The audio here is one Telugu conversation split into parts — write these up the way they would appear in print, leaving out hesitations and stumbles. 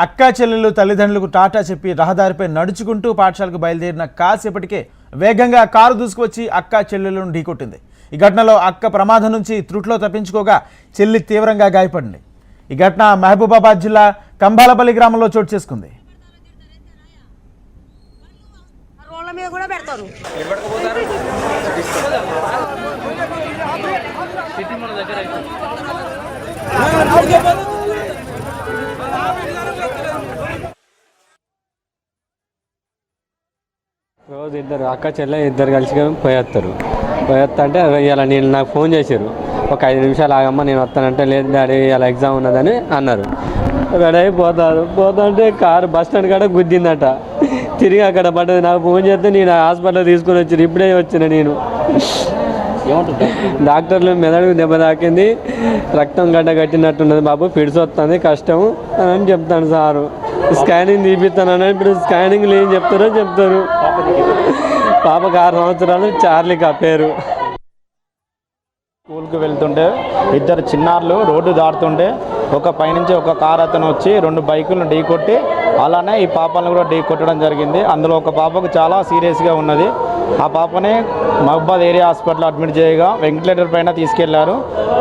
అక్కా చెల్లెలు తల్లిదండ్రులకు టాటా చెప్పి రహదారిపై నడుచుకుంటూ పాఠశాలకు బయలుదేరిన కాసేపటికే వేగంగా కారు దూసుకువచ్చి అక్కా చెల్లెలను ఢీకొట్టింది. ఈ ఘటనలో అక్క ప్రమాదం నుంచి త్రుట్లో తప్పించుకోగా చెల్లి తీవ్రంగా గాయపడింది. ఈ ఘటన మహబూబాబాద్ జిల్లా కంబాలపల్లి గ్రామంలో చోటు చేసుకుంది. రోజు ఇద్దరు అక్క చెల్లె ఇద్దరు కలిసి పోయేస్తారు. అంటే ఇలా నేను నాకు ఫోన్ చేశారు, ఒక 5 నిమిషాలు ఆగమ్మ నేను వస్తానంటే, లేదు డాడీ ఇలా ఎగ్జామ్ ఉన్నదని అన్నారు. రెడీ అయిపోతారు. పోతుంటే కారు బస్ స్టాండ్ కాడ గుద్దిందట. తిరిగి అక్కడ పడ్డది. నాకు ఫోన్ చేస్తే నేను హాస్పిటల్ తీసుకొని వచ్చాను. ఇప్పుడే వచ్చిన నేను. డాక్టర్లు మెదడుకు దెబ్బ తాకింది, రక్తం గడ్డ కట్టినట్టున్నది బాబు, ఫిడ్స్ వస్తుంది, కష్టం అని చెప్తాను సారు. స్కానింగ్ తీపిస్తానని ఇప్పుడు స్కానింగ్లు ఏం చెప్తారో చెప్తారు. పాపకు 6 సంవత్సరాలు, చార్లీకి ఆ పేరు. స్కూల్కి వెళ్తుంటే ఇద్దరు చిన్నారులు రోడ్డు దాటుతుంటే ఒక పైనుంచి ఒక కారు అతను వచ్చి 2 బైకులను ఢీకొట్టి అలానే ఈ పాపలను కూడా ఢీకొట్టడం జరిగింది. అందులో ఒక పాపకు చాలా సీరియస్గా ఉన్నది. ఆ పాపని మహబూబాద్ ఏరియా హాస్పిటల్ అడ్మిట్ చేయగా వెంటిలేటర్ పైన తీసుకెళ్లారు.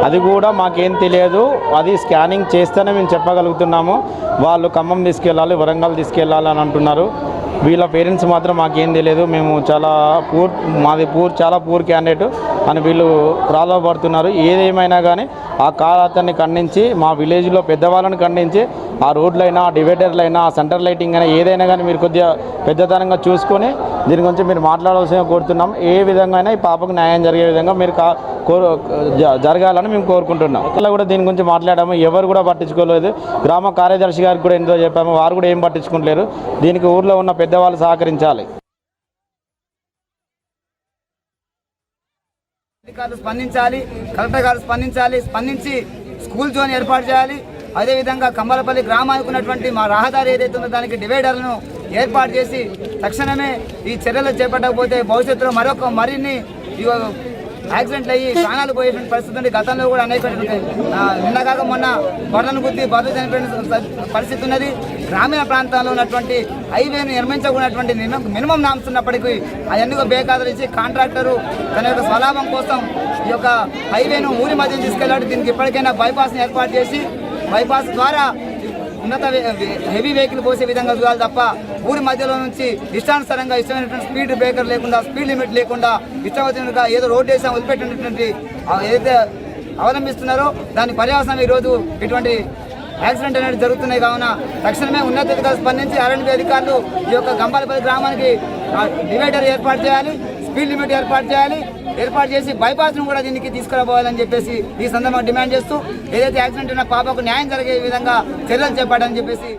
అది కూడా మాకేం తెలియదు, అది స్కానింగ్ చేస్తేనే మేము చెప్పగలుగుతున్నాము. వాళ్ళు ఖమ్మం తీసుకెళ్ళాలి, వరంగల్ తీసుకెళ్ళాలి అని అంటున్నారు. వీళ్ళ పేరెంట్స్ మాత్రం మాకేం తెలియదు, మేము చాలా పూర్ క్యాండిడేట్ అని వీళ్ళు ప్రాధాన్యపడుతున్నారు. ఏదేమైనా కానీ ఆ కార్ అతన్ని ఖండించి, మా విలేజ్లో పెద్దవాళ్ళని ఖండించి, ఆ రోడ్లైనా, డివైడర్లైనా, సెంటర్ లైటింగ్ అయినా ఏదైనా కానీ మీరు కొద్దిగా పెద్దతనంగా చూసుకొని దీని గురించి మీరు మాట్లాడాల్సిందిగా కోరుతున్నాం. ఏ విధంగా అయినా ఈ పాపకు న్యాయం జరిగే విధంగా మీరు జరగాలని మేము కోరుకుంటున్నాం. అలా కూడా దీని గురించి మాట్లాడాము, ఎవరు కూడా పట్టించుకోలేదు. గ్రామ కార్యదర్శి గారికి కూడా ఎంతో చెప్పాము, వారు కూడా ఏం పట్టించుకోలేరు. దీనికి ఊర్లో ఉన్న పెద్దవాళ్ళు సహకరించాలి. అధికారులు స్పందించాలి, కలెక్టర్ గారు స్పందించి స్కూల్ జోన్ ఏర్పాటు చేయాలి. అదేవిధంగా కంబాలపల్లి గ్రామానికి ఉన్నటువంటి మా రహదారి ఏదైతే ఉందో దానికి డివైడర్లను ఏర్పాటు చేసి తక్షణమే ఈ చర్యలు చేపట్టకపోతే భవిష్యత్తులో మరిన్ని యాక్సిడెంట్లు అయ్యి ప్రాణాలు పోయేటువంటి పరిస్థితి ఉంది. గతంలో కూడా అనేక నిన్నగాక మొన్న గొడవలను గుద్ది బదులు చనిపోయిన పరిస్థితి ఉన్నది. గ్రామీణ ప్రాంతాల్లో ఉన్నటువంటి హైవేను నిర్మించకున్నటువంటి మినిమం నామ్స్ ఉన్నప్పటికీ అవన్నీ బేఖాతరు ఇచ్చి కాంట్రాక్టరు తన యొక్క స్వలాభం కోసం ఈ యొక్క హైవేను ఊరి మధ్య తీసుకెళ్ళాడు. దీనికి ఇప్పటికైనా బైపాస్ని ఏర్పాటు చేసి బైపాస్ ద్వారా ఉన్నత హెవీ వెహికల్ పోసే విధంగా చూడాలి తప్ప ఊరి మధ్యలో నుంచి ఇష్టానుసారంగా ఇష్టమైనటువంటి స్పీడ్ బ్రేకర్ లేకుండా, స్పీడ్ లిమిట్ లేకుండా, ఇష్టమైనట్టుగా ఏదో రోడ్డు వేసా వదిలిపెట్టినటువంటి ఏదైతే అవలంబిస్తున్నారో దాని పర్యవసానం ఈరోజు ఇటువంటి యాక్సిడెంట్ అనేది జరుగుతున్నాయి. కావున తక్షణమే ఉన్నతాధికారులు స్పందించి ఆర్ఎండ్బి అధికారులు ఈ యొక్క కంబాలపల్లి గ్రామానికి డివైడర్ ఏర్పాటు చేయాలి, స్పీడ్ లిమిట్ ఏర్పాటు చేసి బైపాస్ను కూడా దీనికి తీసుకురాబోవాలని చెప్పేసి ఈ సందర్భంగా డిమాండ్ చేస్తూ ఏదైతే యాక్సిడెంట్ ఉన్న పాపకు న్యాయం జరిగే విధంగా చర్యలు చేపట్టాలని చెప్పేసి